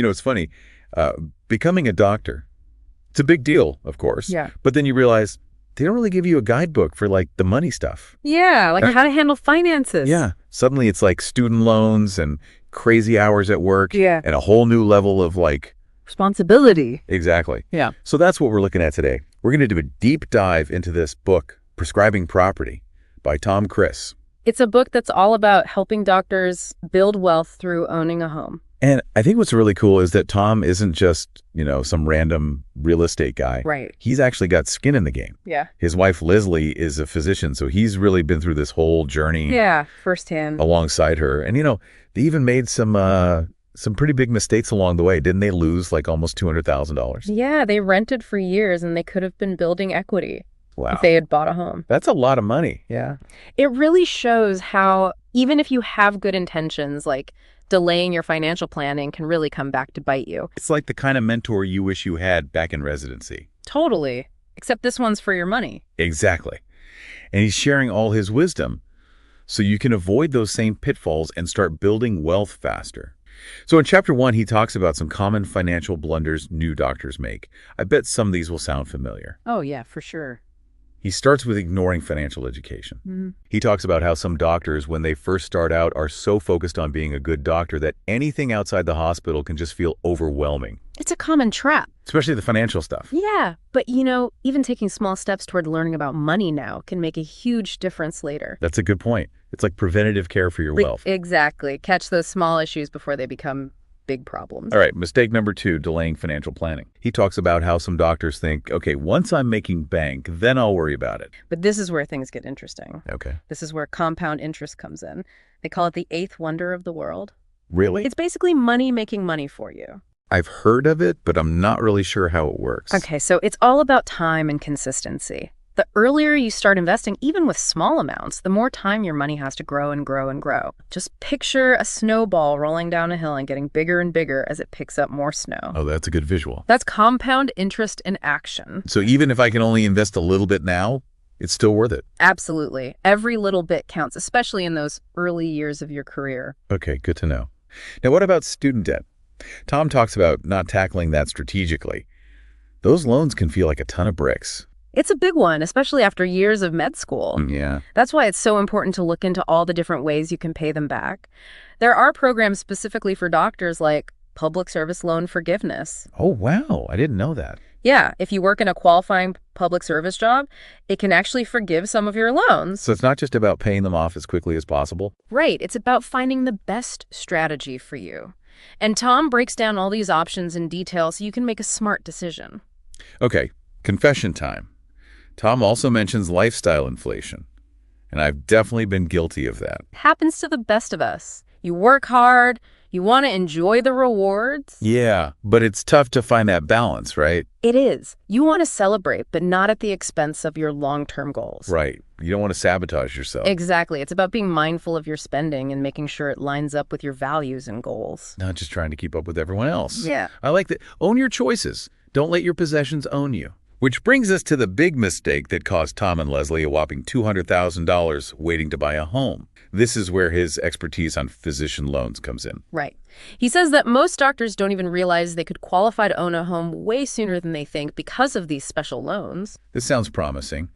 It's funny. Uh, Becoming a doctor, it's a big deal, of course. Yeah. But then you realize they don't really give you a guidebook for like the money stuff. Yeah, like how to handle finances. Yeah. Suddenly it's like student loans and crazy hours at work. Yeah. And a whole new level of like. Responsibility. Exactly. Yeah. So that's what we're looking at today. We're going to do a deep dive into this book, Prescribing Property by Tom Criss. It's a book that's all about helping doctors build wealth through owning a home. And I think what's really cool is that Tom isn't just, some random real estate guy. Right. He's actually got skin in the game. Yeah. His wife, Leslie, is a physician, so he's really been through this whole journey. Yeah, firsthand. Alongside her. And, they even made some pretty big mistakes along the way. Didn't they lose like almost $200,000? Yeah, they rented for years and they could have been building equity. Wow. If they had bought a home. That's a lot of money. Yeah. It really shows how even if you have good intentions, like delaying your financial planning can really come back to bite you. It's like the kind of mentor you wish you had back in residency. Totally. Except this one's for your money. Exactly. And he's sharing all his wisdom so you can avoid those same pitfalls and start building wealth faster. So in Chapter 1, he talks about some common financial blunders new doctors make. I bet some of these will sound familiar. Oh, yeah, for sure. He starts with ignoring financial education. Mm-hmm. He talks about how some doctors, when they first start out, are so focused on being a good doctor that anything outside the hospital can just feel overwhelming. It's a common trap. Especially the financial stuff. Yeah, but even taking small steps toward learning about money now can make a huge difference later. That's a good point. It's like preventative care for your wealth. Exactly. Catch those small issues before they become big problems. All right, mistake number 2, delaying financial planning. He talks about how some doctors think, okay, once I'm making bank, then I'll worry about it. But this is where things get interesting. Okay. This is where compound interest comes in. They call it the 8th wonder of the world. Really? It's basically money making money for you. I've heard of it, but I'm not really sure how it works. Okay, so it's all about time and consistency. The earlier you start investing, even with small amounts, the more time your money has to grow and grow and grow. Just picture a snowball rolling down a hill and getting bigger and bigger as it picks up more snow. Oh, that's a good visual. That's compound interest in action. So even if I can only invest a little bit now, it's still worth it. Absolutely. Every little bit counts, especially in those early years of your career. Okay, good to know. Now, what about student debt? Tom talks about not tackling that strategically. Those loans can feel like a ton of bricks. It's a big one, especially after years of med school. Yeah. That's why it's so important to look into all the different ways you can pay them back. There are programs specifically for doctors like public service loan forgiveness. Oh, wow. I didn't know that. Yeah, if you work in a qualifying public service job, it can actually forgive some of your loans. So it's not just about paying them off as quickly as possible? Right. It's about finding the best strategy for you. And Tom breaks down all these options in detail so you can make a smart decision. Okay, confession time. Tom also mentions lifestyle inflation, and I've definitely been guilty of that. Happens to the best of us. You work hard, you want to enjoy the rewards. Yeah, but it's tough to find that balance, right? It is. You want to celebrate, but not at the expense of your long-term goals. Right. You don't want to sabotage yourself. Exactly. It's about being mindful of your spending and making sure it lines up with your values and goals. Not just trying to keep up with everyone else. Yeah. I like that. Own your choices. Don't let your possessions own you. Which brings us to the big mistake that cost Tom and Leslie a whopping $200,000 waiting to buy a home. This is where his expertise on physician loans comes in. Right. He says that most doctors don't even realize they could qualify to own a home way sooner than they think because of these special loans. This sounds promising.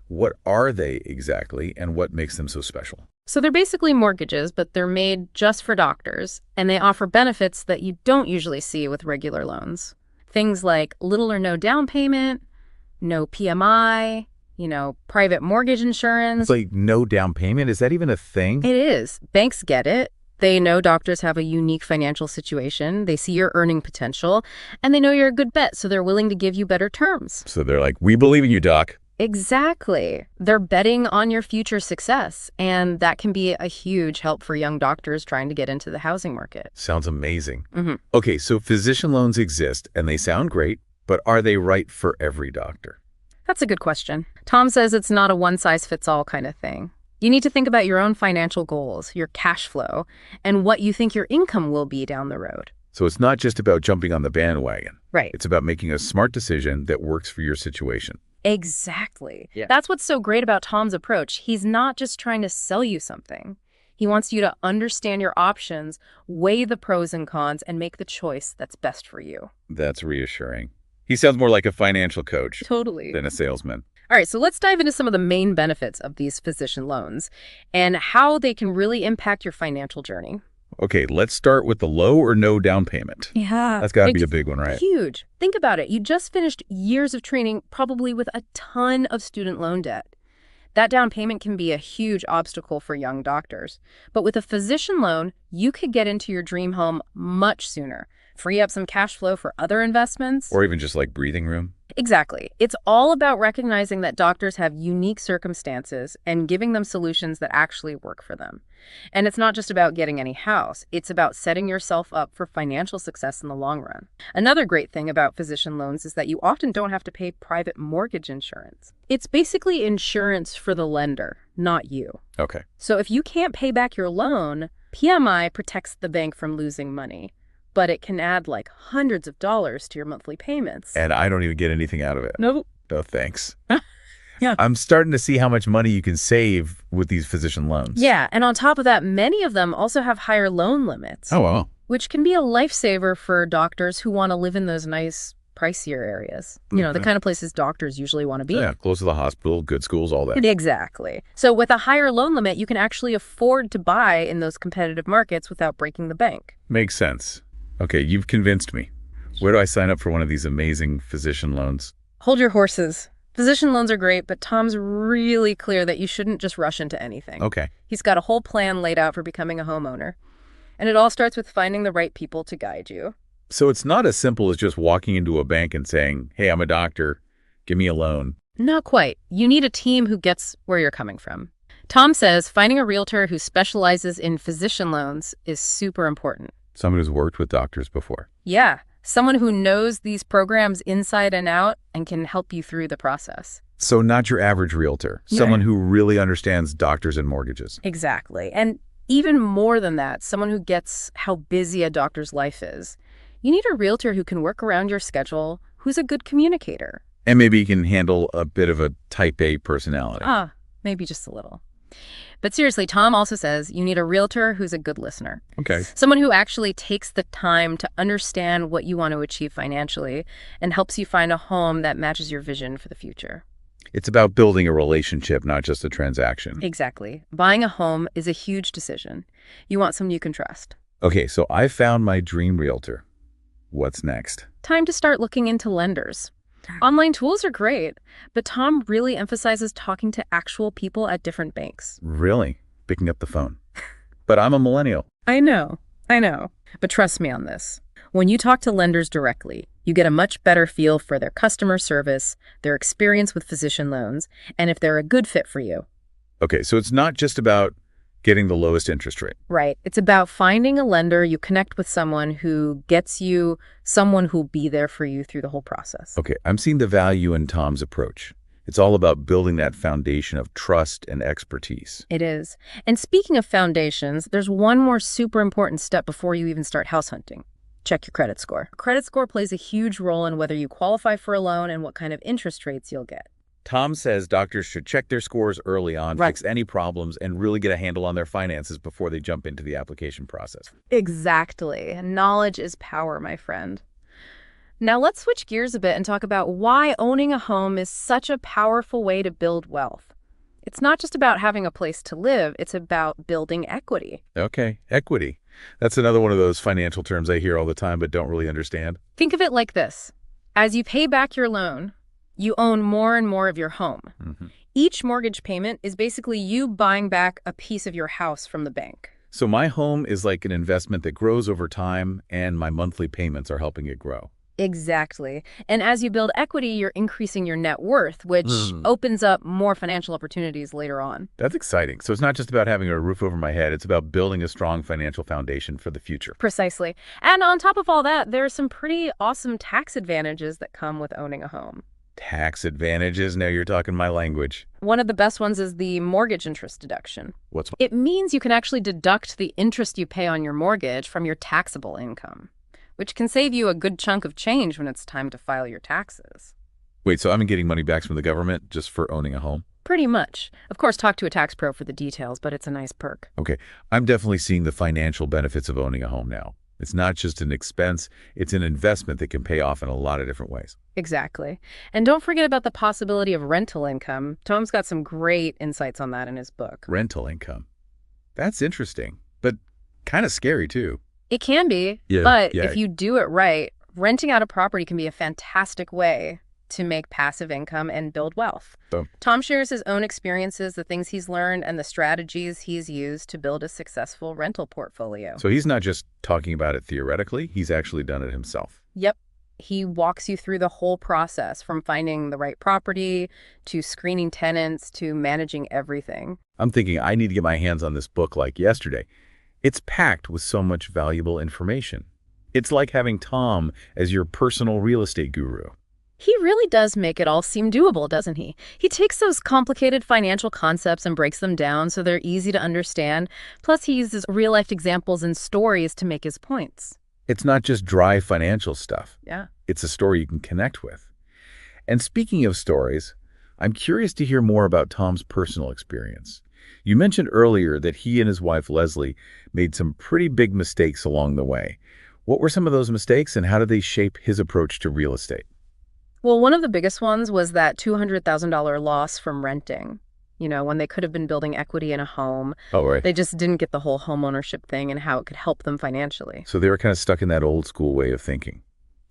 What are they exactly, and what makes them so special? So they're basically mortgages, but they're made just for doctors, and they offer benefits that you don't usually see with regular loans. Things like little or no down payment, no PMI, private mortgage insurance. It's like no down payment? Is that even a thing? It is. Banks get it. They know doctors have a unique financial situation. They see your earning potential, and they know you're a good bet, so they're willing to give you better terms. So they're like, we believe in you, doc. Exactly. They're betting on your future success, and that can be a huge help for young doctors trying to get into the housing market. Sounds amazing. Mm-hmm. Okay, so physician loans exist, and they sound great, but are they right for every doctor? That's a good question. Tom says it's not a one-size-fits-all kind of thing. You need to think about your own financial goals, your cash flow, and what you think your income will be down the road. So it's not just about jumping on the bandwagon. Right. It's about making a smart decision that works for your situation. Exactly. Yeah. That's what's so great about Tom's approach. He's not just trying to sell you something. He wants you to understand your options, weigh the pros and cons, and make the choice that's best for you. That's reassuring. He sounds more like a financial coach Totally. than a salesman. All right, so let's dive into some of the main benefits of these physician loans and how they can really impact your financial journey. Okay, let's start with the low or no down payment. Yeah. That's got to be a big one, right? Huge. Think about it. You just finished years of training, probably with a ton of student loan debt. That down payment can be a huge obstacle for young doctors. But with a physician loan, you could get into your dream home much sooner, free up some cash flow for other investments. Or even just like breathing room. Exactly. It's all about recognizing that doctors have unique circumstances and giving them solutions that actually work for them. And it's not just about getting any house. It's about setting yourself up for financial success in the long run. Another great thing about physician loans is that you often don't have to pay private mortgage insurance. It's basically insurance for the lender, not you. Okay. So if you can't pay back your loan, PMI protects the bank from losing money, but it can add like hundreds of dollars to your monthly payments. And I don't even get anything out of it. Nope. No, thanks. Yeah. I'm starting to see how much money you can save with these physician loans. Yeah, and on top of that, many of them also have higher loan limits. Oh, wow. Which can be a lifesaver for doctors who want to live in those nice, pricier areas. You know, the kind of places doctors usually want to be. Yeah, close to the hospital, good schools, all that. Exactly. So with a higher loan limit, you can actually afford to buy in those competitive markets without breaking the bank. Makes sense. Okay, you've convinced me. Where do I sign up for one of these amazing physician loans? Hold your horses. Physician loans are great, but Tom's really clear that you shouldn't just rush into anything. Okay. He's got a whole plan laid out for becoming a homeowner. And it all starts with finding the right people to guide you. So it's not as simple as just walking into a bank and saying, hey, I'm a doctor, give me a loan. Not quite. You need a team who gets where you're coming from. Tom says finding a realtor who specializes in physician loans is super important. Someone who's worked with doctors before. Yeah, someone who knows these programs inside and out and can help you through the process. So not your average realtor, someone who really understands doctors and mortgages. Exactly. And even more than that, someone who gets how busy a doctor's life is. You need a realtor who can work around your schedule, who's a good communicator. And maybe you can handle a bit of a type A personality. Maybe just a little. But seriously, Tom also says you need a realtor who's a good listener. Okay. Someone who actually takes the time to understand what you want to achieve financially and helps you find a home that matches your vision for the future. It's about building a relationship, not just a transaction. Exactly. Buying a home is a huge decision. You want someone you can trust. Okay, so I found my dream realtor. What's next? Time to start looking into lenders. Online tools are great, but Tom really emphasizes talking to actual people at different banks. Really? Picking up the phone. But I'm a millennial. I know. But trust me on this. When you talk to lenders directly, you get a much better feel for their customer service, their experience with physician loans, and if they're a good fit for you. Okay, so it's not just about getting the lowest interest rate. Right. It's about finding a lender, you connect with someone who gets you, someone who'll be there for you through the whole process. Okay, I'm seeing the value in Tom's approach. It's all about building that foundation of trust and expertise. It is. And speaking of foundations, there's one more super important step before you even start house hunting. Check your credit score. Credit score plays a huge role in whether you qualify for a loan and what kind of interest rates you'll get. Tom says doctors should check their scores early on, fix any problems, and really get a handle on their finances before they jump into the application process. Exactly. Knowledge is power, my friend. Now let's switch gears a bit and talk about why owning a home is such a powerful way to build wealth. It's not just about having a place to live, it's about building equity. Okay, equity. That's another one of those financial terms I hear all the time but don't really understand. Think of it like this. As you pay back your loan, you own more and more of your home. Each mortgage payment is basically you buying back a piece of your house from the bank. So my home is like an investment that grows over time, and my monthly payments are helping it grow. Exactly. And as you build equity, you're increasing your net worth, which opens up more financial opportunities later on. That's exciting. So it's not just about having a roof over my head. It's about building a strong financial foundation for the future. Precisely. And on top of all that, there are some pretty awesome tax advantages that come with owning a home. Tax advantages? Now you're talking my language. One of the best ones is the mortgage interest deduction. What's It means you can actually deduct the interest you pay on your mortgage from your taxable income, which can save you a good chunk of change when it's time to file your taxes. Wait, so I'm getting money back from the government just for owning a home? Pretty much. Of course, talk to a tax pro for the details, but it's a nice perk. Okay, I'm definitely seeing the financial benefits of owning a home now. It's not just an expense, it's an investment that can pay off in a lot of different ways. Exactly. And don't forget about the possibility of rental income. Tom's got some great insights on that in his book. Rental income. That's interesting, but kind of scary too. It can be, but if you do it right, renting out a property can be a fantastic way to make passive income and build wealth. Tom shares his own experiences, the things he's learned, and the strategies he's used to build a successful rental portfolio. So he's not just talking about it theoretically, he's actually done it himself. Yep. He walks you through the whole process, from finding the right property to screening tenants to managing everything. I'm thinking I need to get my hands on this book like yesterday. It's packed with so much valuable information. It's like having Tom as your personal real estate guru. He really does make it all seem doable, doesn't he? He takes those complicated financial concepts and breaks them down so they're easy to understand. Plus, he uses real-life examples and stories to make his points. It's not just dry financial stuff. Yeah. It's a story you can connect with. And speaking of stories, I'm curious to hear more about Tom's personal experience. You mentioned earlier that he and his wife, Leslie, made some pretty big mistakes along the way. What were some of those mistakes, and how did they shape his approach to real estate? Well, one of the biggest ones was that $200,000 loss from renting. You know, when they could have been building equity in a home. Oh, right. They just didn't get the whole home ownership thing and how it could help them financially. So they were kind of stuck in that old school way of thinking.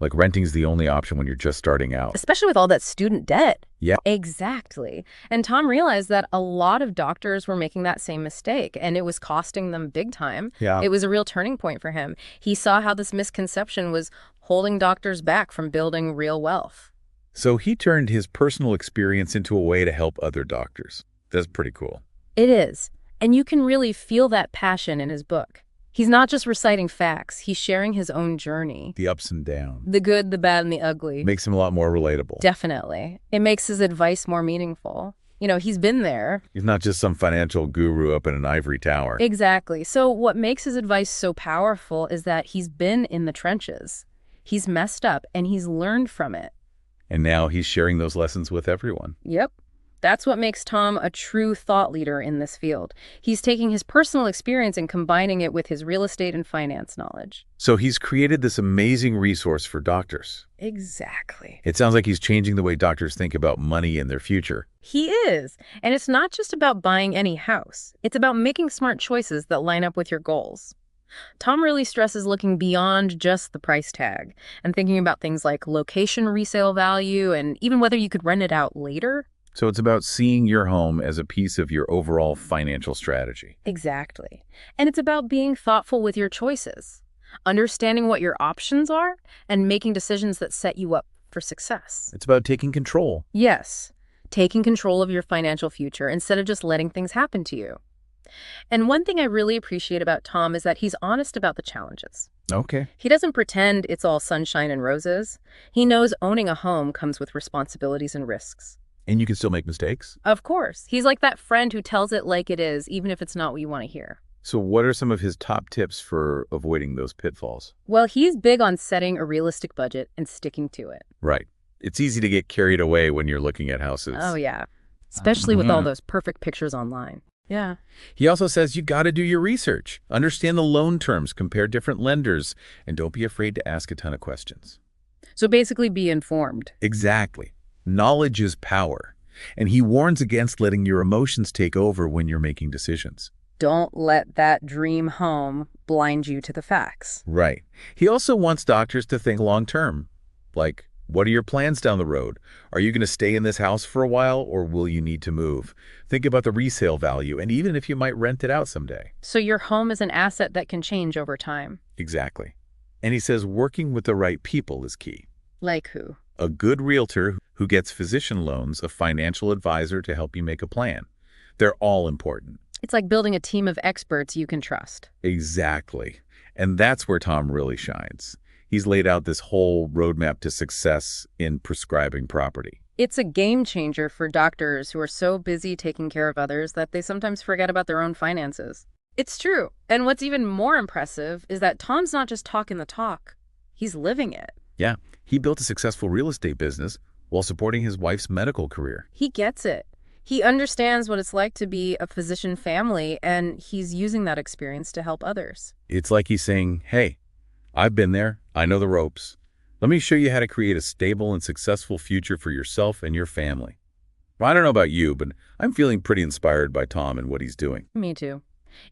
Like renting's the only option when you're just starting out. Especially with all that student debt. Yeah. Exactly. And Tom realized that a lot of doctors were making that same mistake, and it was costing them big time. Yeah. It was a real turning point for him. He saw how this misconception was holding doctors back from building real wealth. So he turned his personal experience into a way to help other doctors. That's pretty cool. It is. And you can really feel that passion in his book. He's not just reciting facts. He's sharing his own journey. The ups and downs. The good, the bad, and the ugly. Makes him a lot more relatable. Definitely. It makes his advice more meaningful. You know, he's been there. He's not just some financial guru up in an ivory tower. Exactly. So what makes his advice so powerful is that he's been in the trenches. He's messed up, and he's learned from it. And now he's sharing those lessons with everyone. Yep. That's what makes Tom a true thought leader in this field. He's taking his personal experience and combining it with his real estate and finance knowledge. So he's created this amazing resource for doctors. Exactly. It sounds like he's changing the way doctors think about money and their future. He is. And it's not just about buying any house. It's about making smart choices that line up with your goals. Tom really stresses looking beyond just the price tag and thinking about things like location resale value and even whether you could rent it out later. So it's about seeing your home as a piece of your overall financial strategy. Exactly. And it's about being thoughtful with your choices, understanding what your options are, and making decisions that set you up for success. It's about taking control. Yes, taking control of your financial future instead of just letting things happen to you. And one thing I really appreciate about Tom is that he's honest about the challenges. Okay. He doesn't pretend it's all sunshine and roses. He knows owning a home comes with responsibilities and risks. And you can still make mistakes? Of course. He's like that friend who tells it like it is, even if it's not what you want to hear. So what are some of his top tips for avoiding those pitfalls? Well, he's big on setting a realistic budget and sticking to it. Right. It's easy to get carried away when you're looking at houses. Oh, yeah. Especially with all those perfect pictures online. Yeah. He also says you got to do your research, understand the loan terms, compare different lenders, and don't be afraid to ask a ton of questions. So basically be informed. Exactly. Knowledge is power. And he warns against letting your emotions take over when you're making decisions. Don't let that dream home blind you to the facts. Right. He also wants doctors to think long term. Like, what are your plans down the road? Are you going to stay in this house for a while, or will you need to move? Think about the resale value, and even if you might rent it out someday. So your home is an asset that can change over time. Exactly. And he says working with the right people is key. Like who? A good realtor who gets physician loans, a financial advisor to help you make a plan. They're all important. It's like building a team of experts you can trust. Exactly. And that's where Tom really shines. He's laid out this whole roadmap to success in prescribing property. It's a game changer for doctors who are so busy taking care of others that they sometimes forget about their own finances. It's true. And what's even more impressive is that Tom's not just talking the talk. He's living it. Yeah, he built a successful real estate business while supporting his wife's medical career. He gets it. He understands what it's like to be a physician family, and he's using that experience to help others. It's like he's saying, hey, I've been there. I know the ropes. Let me show you how to create a stable and successful future for yourself and your family. Well, I don't know about you, but I'm feeling pretty inspired by Tom and what he's doing, Me too.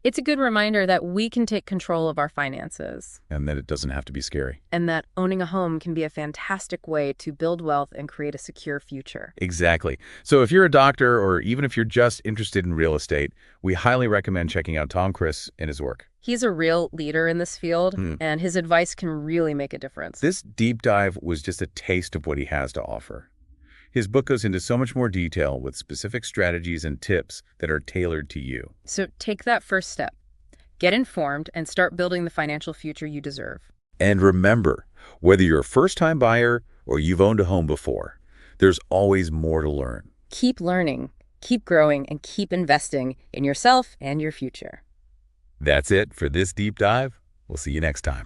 It's a good reminder that we can take control of our finances, and that it doesn't have to be scary. and that owning a home can be a fantastic way to build wealth and create a secure future. Exactly. So if you're a doctor or even if you're just interested in real estate, we highly recommend checking out Tom Criss and his work. He's a real leader in this field, and his advice can really make a difference. This deep dive was just a taste of what he has to offer. His book goes into so much more detail with specific strategies and tips that are tailored to you. So take that first step. Get informed and start building the financial future you deserve. And remember, whether you're a first-time buyer or you've owned a home before, there's always more to learn. Keep learning, keep growing, and keep investing in yourself and your future. That's it for this deep dive. We'll see you next time.